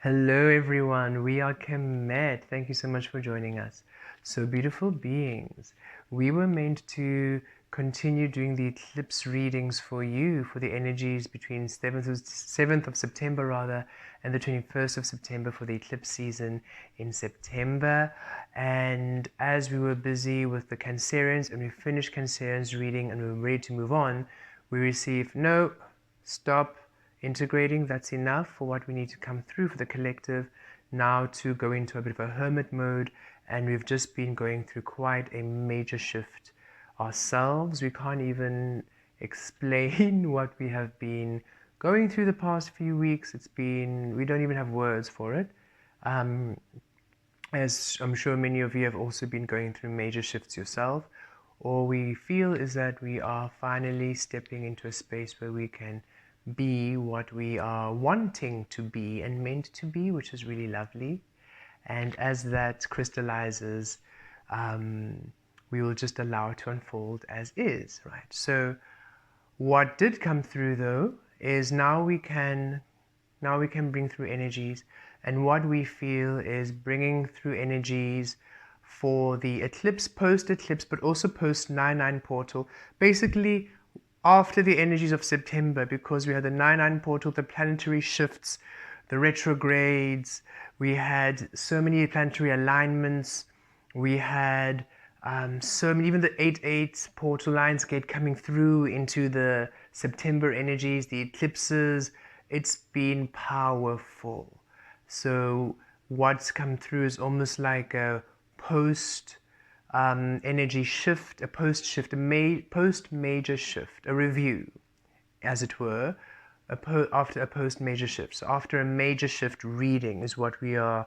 Hello everyone, we are Kemet. Thank you so much for joining us. So beautiful beings, we were meant to continue doing the eclipse readings for you for the energies between 7th of September rather and the 21st of September for the eclipse season in September. And as we were busy with the Cancerians and we finished Cancerians reading and we were ready to move on, we received no, stop, integrating, that's enough for what we need to come through for the collective. Now to go into a bit of a hermit mode, and we've just been going through quite a major shift ourselves. We can't even explain what we have been going through the past few weeks. We don't even have words for it. As I'm sure many of you have also been going through major shifts yourself. All we feel is that we are finally stepping into a space where we can be what we are wanting to be and meant to be, which is really lovely. And as that crystallizes, we will just allow it to unfold as is, right? So what did come through though is now we can bring through energies, and what we feel is bringing through energies for the eclipse, post-eclipse, but also post-9/9 portal, basically after the energies of September, because we had the 9/9 portal, the planetary shifts, the retrogrades, we had so many planetary alignments, we had so many, even the 8/8 portal lines gate coming through into the September energies, the eclipses. It's been powerful. So what's come through is almost like a post energy shift, a post shift, a post major shift, a review, as it were, after a post major shift. So after a major shift reading is what we are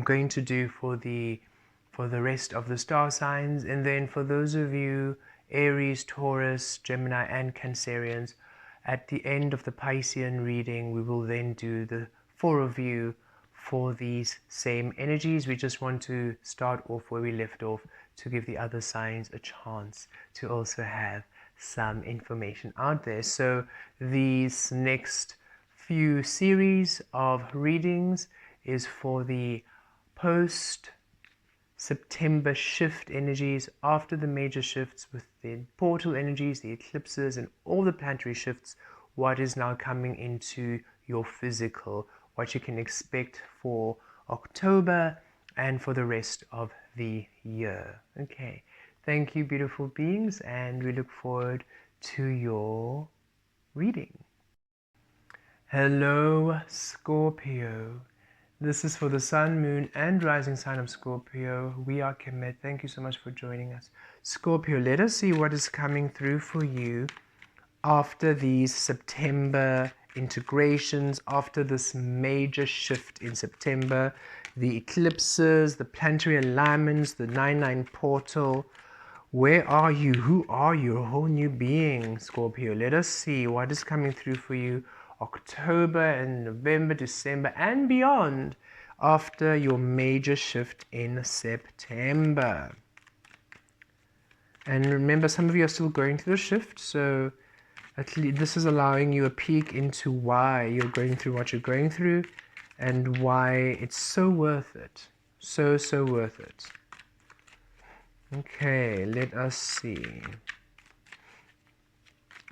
going to do for the rest of the star signs. And then for those of you Aries, Taurus, Gemini and Cancerians, at the end of the Piscean reading we will then do the full review for these same energies. We just want to start off where we left off to give the other signs a chance to also have some information out there. So these next few series of readings is for the post September shift energies, after the major shifts with the portal energies, the eclipses and all the planetary shifts, what is now coming into your physical, what you can expect for October and for the rest of the year. Okay, thank you beautiful beings, and we look forward to your reading. Hello Scorpio. This is for the sun, moon and rising sign of Scorpio. We are Kemet. Thank you so much for joining us. Scorpio, let us see what is coming through for you after these September integrations, after this major shift in September, the eclipses, the planetary alignments, the 9/9 portal. Where are you? Who are you? A whole new being, Scorpio. Let us see what is coming through for you October and November, December and beyond after your major shift in September. And remember, some of you are still going through the shift, so at least this is allowing you a peek into why you're going through what you're going through and why it's so worth it. So worth it. Okay, let us see.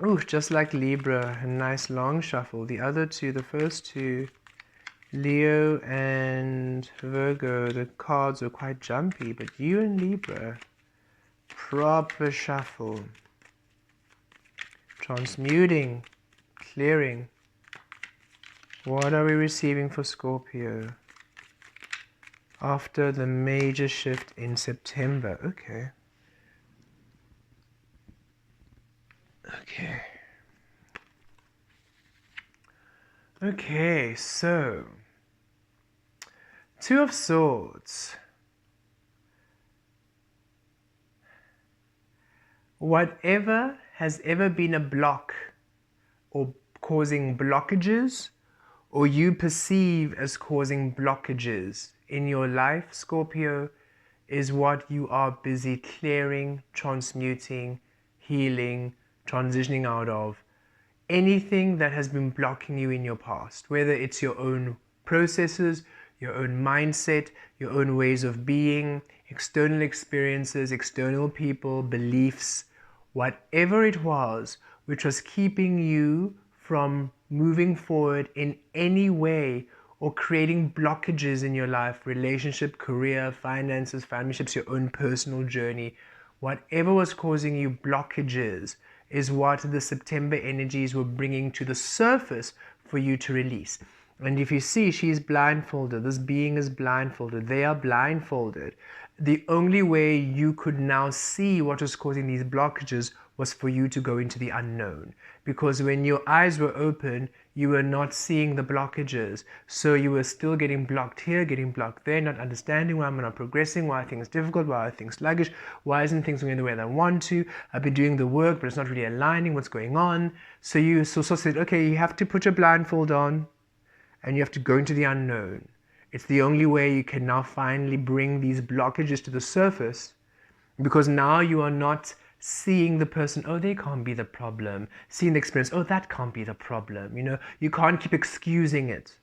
Oh, just like Libra, a nice long shuffle. The other two, the first two, Leo and Virgo, the cards are quite jumpy, but you and Libra, proper shuffle. Transmuting, clearing. What are we receiving for Scorpio after the major shift in September? Okay. Okay, so Two of Swords. Whatever has ever been a block or causing blockages, or you perceive as causing blockages in your life, Scorpio, is what you are busy clearing, transmuting, healing, transitioning out of. Anything that has been blocking you in your past, whether it's your own processes, your own mindset, your own ways of being, external experiences, external people, beliefs, whatever it was which was keeping you from moving forward in any way or creating blockages in your life, relationship, career, finances, familyships, your own personal journey, whatever was causing you blockages is what the September energies were bringing to the surface for you to release. And if you see, she's blindfolded. This being is blindfolded. They are blindfolded. The only way you could now see what was causing these blockages was for you to go into the unknown. Because when your eyes were open, you were not seeing the blockages. So you were still getting blocked here, getting blocked there, not understanding why I'm not progressing, why are things difficult, why are things sluggish, why isn't things going the way that I want to. I've been doing the work, but it's not really aligning, what's going on. So you said, okay, you have to put your blindfold on and you have to go into the unknown. It's the only way you can now finally bring these blockages to the surface, because now you are not seeing the person, oh, they can't be the problem. Seeing the experience, oh, that can't be the problem. You know, you can't keep excusing it.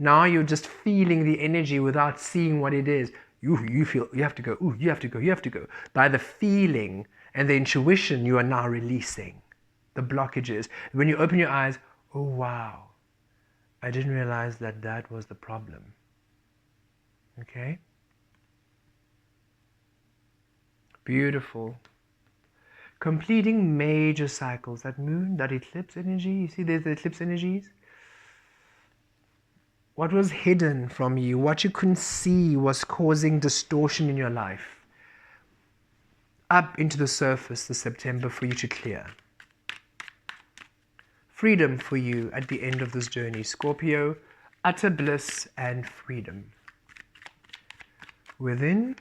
Now you're just feeling the energy without seeing what it is. You feel, you have to go, ooh, you have to go, you have to go. By the feeling and the intuition, you are now releasing the blockages. When you open your eyes, oh, wow, I didn't realize that that was the problem. Okay? Beautiful. Completing major cycles. That moon, that eclipse energy, you see there's the eclipse energies? What was hidden from you, what you couldn't see was causing distortion in your life. Up into the surface this September for you to clear. Freedom for you at the end of this journey, Scorpio. Utter bliss and freedom. Within.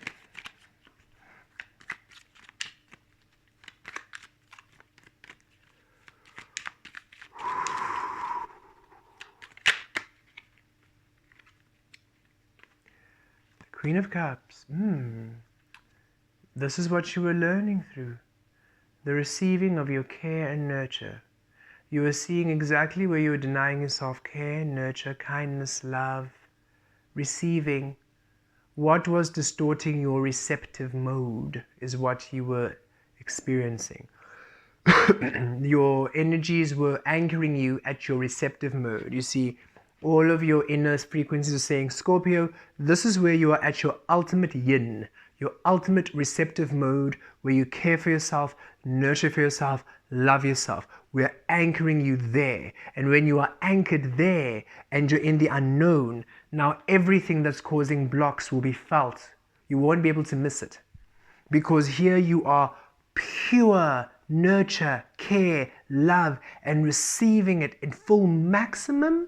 Queen of Cups. This is what you were learning through. The receiving of your care and nurture. You were seeing exactly where you were denying yourself care, nurture, kindness, love, receiving. What was distorting your receptive mode is what you were experiencing. Your energies were anchoring you at your receptive mode. You see, all of your inner frequencies are saying, Scorpio, this is where you are at your ultimate yin, your ultimate receptive mode, where you care for yourself, nurture for yourself, love yourself. We're anchoring you there. And when you are anchored there and you're in the unknown, now everything that's causing blocks will be felt. You won't be able to miss it. Because here you are pure nurture, care, love, and receiving it in full maximum.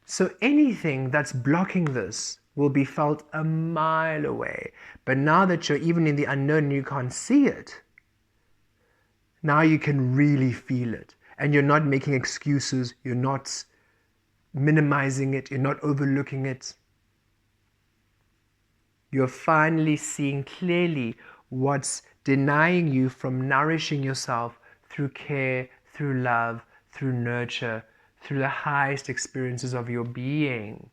So anything that's blocking this will be felt a mile away. But now that you're even in the unknown and you can't see it, now you can really feel it. And you're not making excuses, you're not minimizing it, you're not overlooking it. You're finally seeing clearly what's denying you from nourishing yourself through care, through love, through nurture, through the highest experiences of your being.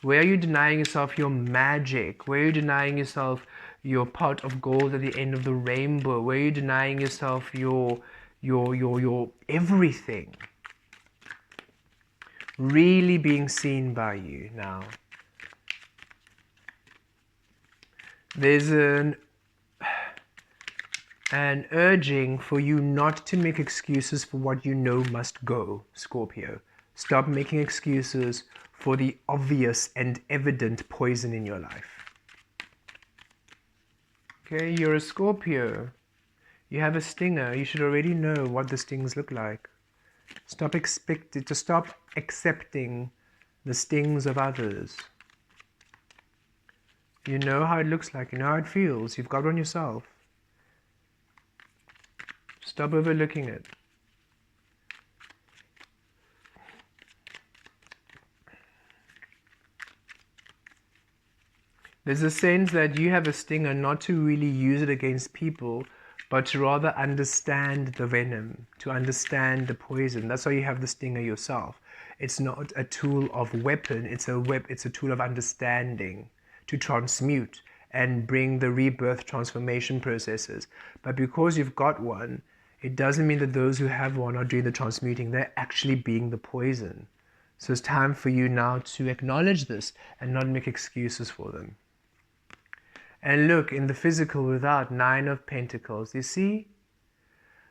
Where are you denying yourself your magic? Where are you denying yourself your pot of gold at the end of the rainbow? Where are you denying yourself your everything? Really being seen by you now. There's an urging for you not to make excuses for what you know must go, Scorpio. Stop making excuses for the obvious and evident poison in your life. Okay, you're a Scorpio. You have a stinger. You should already know what the stings look like. Stop accepting the stings of others. You know how it looks like. You know how it feels. You've got one yourself. Stop overlooking it. There's a sense that you have a stinger not to really use it against people, but to rather understand the venom, to understand the poison. That's why you have the stinger yourself. It's not a tool of weapon, it's a tool of understanding, to transmute and bring the rebirth transformation processes. But because you've got one, it doesn't mean that those who have one are doing the transmuting. They're actually being the poison. So it's time for you now to acknowledge this and not make excuses for them. And look, in the physical without, 9 of Pentacles, you see?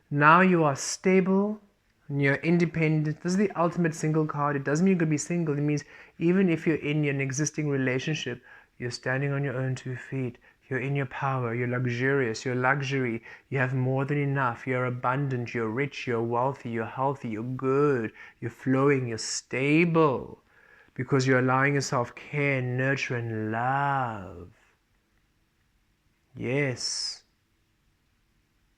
Now you are stable, and you're independent. This is the ultimate single card. It doesn't mean you're going to be single. It means even if you're in an existing relationship, you're standing on your own 2 feet. You're in your power. You're luxurious. You're luxury. You have more than enough. You're abundant. You're rich. You're wealthy. You're healthy. You're good. You're flowing. You're stable. Because you're allowing yourself care, nurture, and love. Yes.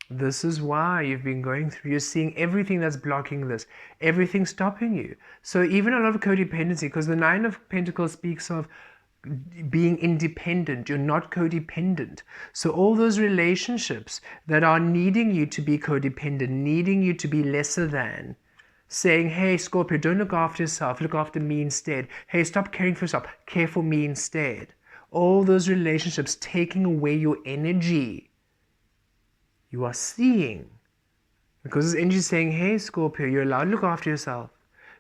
This is why you've been going through, you're seeing everything that's blocking this, everything stopping you. So even a lot of codependency, because the 9 of Pentacles speaks of being independent, you're not codependent. So all those relationships that are needing you to be codependent, needing you to be lesser than, saying, hey, Scorpio, don't look after yourself, look after me instead. Hey, stop caring for yourself, care for me instead. All those relationships taking away your energy. You are seeing, because this energy is saying, hey Scorpio, you're allowed to look after yourself.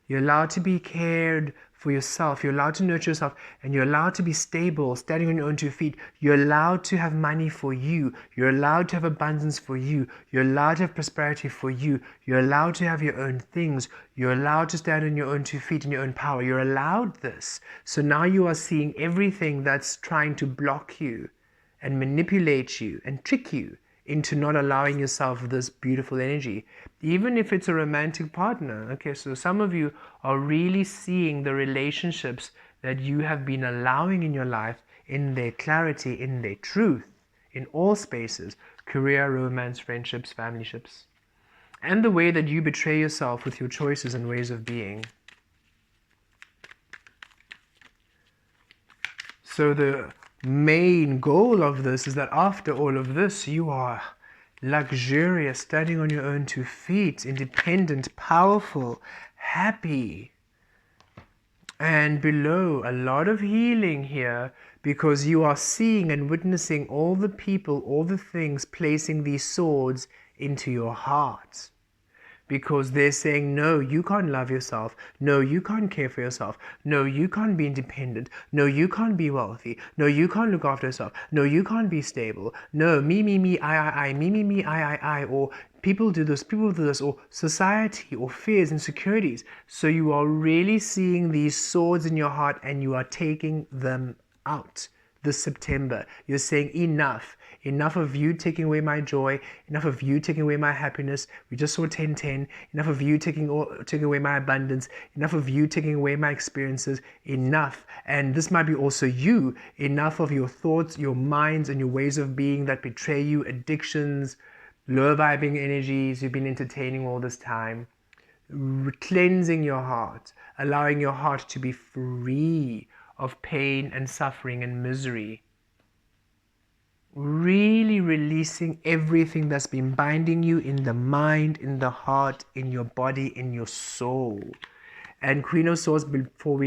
You're allowed to be cared for yourself. You're allowed to nurture yourself, and you're allowed to be stable, standing on your own 2 feet. You're allowed to have money for you. You're allowed to have abundance for you. You're allowed to have prosperity for you. You're allowed to have your own things. You're allowed to stand on your own 2 feet in your own power. You're allowed this. So now you are seeing everything that's trying to block you and manipulate you and trick you into not allowing yourself this beautiful energy, even if it's a romantic partner. Okay, so some of you are really seeing the relationships that you have been allowing in your life in their clarity, in their truth, in all spaces: career, romance, friendships, familyships, and the way that you betray yourself with your choices and ways of being. So the main goal of this is that after all of this, you are luxurious, standing on your own 2 feet, independent, powerful, happy. And below, a lot of healing here, because you are seeing and witnessing all the people, all the things placing these swords into your heart. Because they're saying, no, you can't love yourself. No, you can't care for yourself. No, you can't be independent. No, you can't be wealthy. No, you can't look after yourself. No, you can't be stable. No, me, I, me, I. Or people do this, or society, or fears, insecurities. So you are really seeing these swords in your heart, and you are taking them out. This September, you're saying enough. Enough of you taking away my joy. Enough of you taking away my happiness. We just saw 10-10. Enough of you taking away my abundance. Enough of you taking away my experiences. Enough. And this might be also you. Enough of your thoughts, your minds, and your ways of being that betray you. Addictions, low vibing energies you've been entertaining all this time. Cleansing your heart. Allowing your heart to be free of pain and suffering and misery. Really releasing everything that's been binding you in the mind, in the heart, in your body, in your soul. And Queen of Swords, before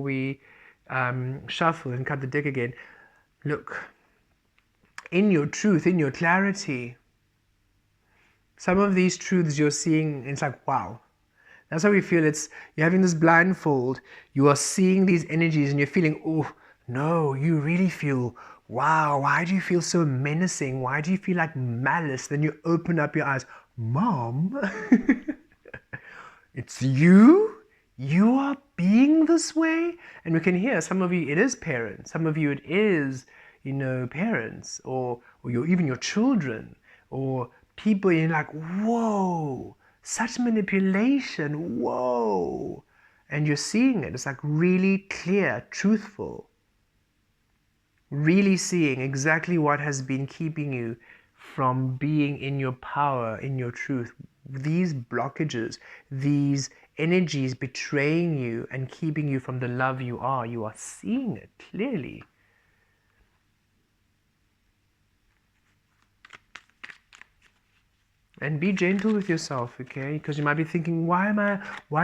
we shuffle and cut the deck again, look, in your truth, in your clarity, some of these truths you're seeing, it's like, wow. That's how we feel. You're having this blindfold. You are seeing these energies and you're feeling, oh, no, you really feel, wow, why do you feel so menacing? Why do you feel like malice? Then you open up your eyes. Mom, it's you? You are being this way? And we can hear some of you, it is parents. Some of you, it is, parents or even your children or people. You're like, whoa. Such manipulation, whoa. And you're seeing it. It's like really clear, truthful. Really seeing exactly what has been keeping you from being in your power, in your truth. These blockages, these energies betraying you and keeping you from the love you are seeing it clearly. And be gentle with yourself, okay? Because you might be thinking, why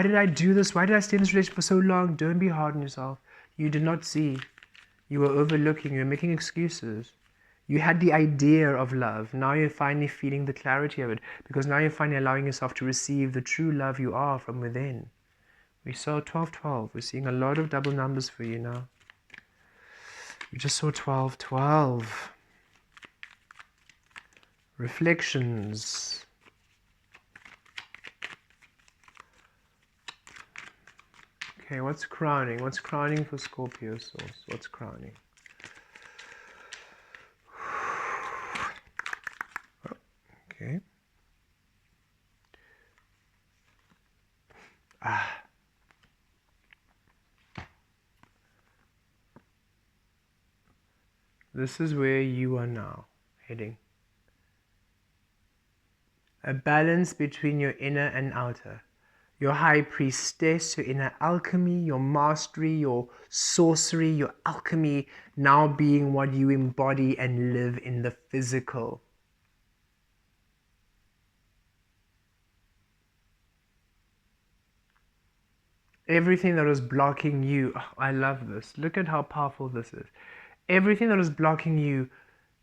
did I do this? Why did I stay in this relationship for so long? Don't be hard on yourself. You did not see. You were overlooking. You were making excuses. You had the idea of love. Now you're finally feeling the clarity of it. Because now you're finally allowing yourself to receive the true love you are from within. We saw 12-12. We're seeing a lot of double numbers for you now. We just saw 12-12. Reflections. Okay, what's crowning? What's crowning for Scorpio source? What's crowning? Okay. This is where you are now heading. A balance between your inner and outer. Your high priestess, your inner alchemy, your mastery, your sorcery, your alchemy now being what you embody and live in the physical. Everything that was blocking you, oh, I love this. Look at how powerful this is. Everything that was blocking you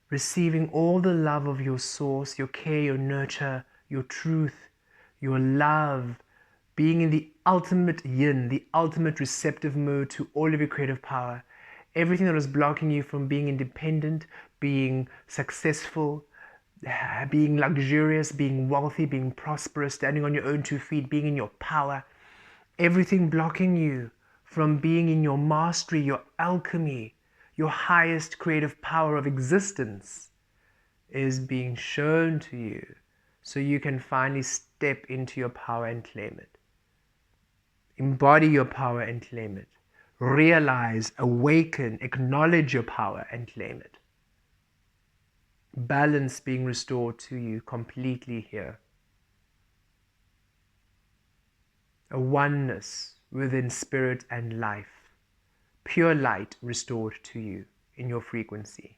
receiving all the love of your source, your care, your nurture, your truth, your love, being in the ultimate yin, the ultimate receptive mode to all of your creative power. Everything that was blocking you from being independent, being successful, being luxurious, being wealthy, being prosperous, standing on your own 2 feet, being in your power. Everything blocking you from being in your mastery, your alchemy, your highest creative power of existence is being shown to you so you can finally step into your power and claim it. Embody your power and claim it. Realize, awaken, acknowledge your power and claim it. Balance being restored to you completely here. A oneness within spirit and life. Pure light restored to you in your frequency.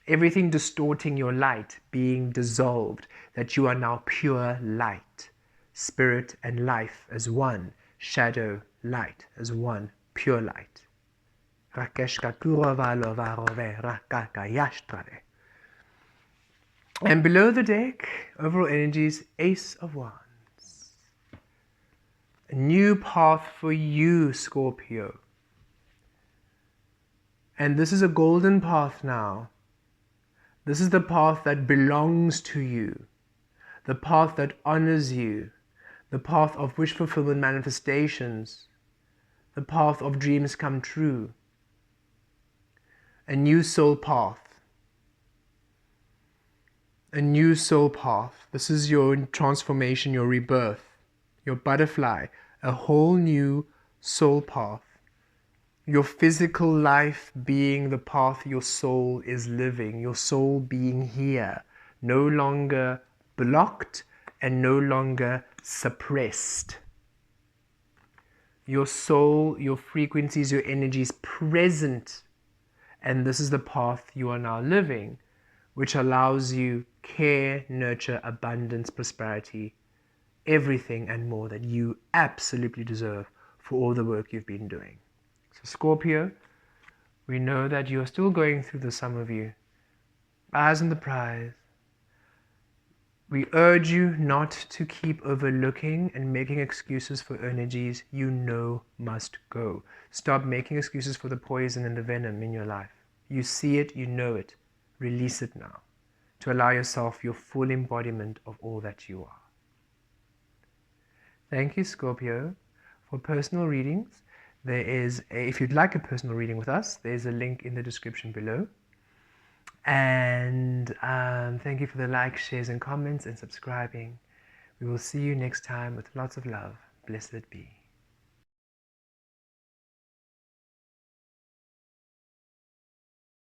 Everything distorting your light being dissolved, that you are now pure light. Spirit and life as one. Shadow, light as one. Pure light. And below the deck, overall energies, Ace of Wands. A new path for you, Scorpio. And this is a golden path now. This is the path that belongs to you. The path that honors you. The path of wish fulfillment manifestations. The path of dreams come true. A new soul path. A new soul path. This is your transformation, your rebirth, your butterfly. A whole new soul path. Your physical life being the path your soul is living, your soul being here, no longer blocked and no longer suppressed. Your soul, your frequencies, your energies present, and this is the path you are now living, which allows you care, nurture, abundance, prosperity, everything and more that you absolutely deserve for all the work you've been doing. So Scorpio, we know that you're still going through this, some of you. Eyes on the prize. We urge you not to keep overlooking and making excuses for energies you know must go. Stop making excuses for the poison and the venom in your life. You see it, you know it. Release it now to allow yourself your full embodiment of all that you are. Thank you, Scorpio. For personal readings, there is if you'd like a personal reading with us, there's a link in the description below. And thank you for the likes, shares, and comments, and subscribing. We will see you next time with lots of love. Blessed be.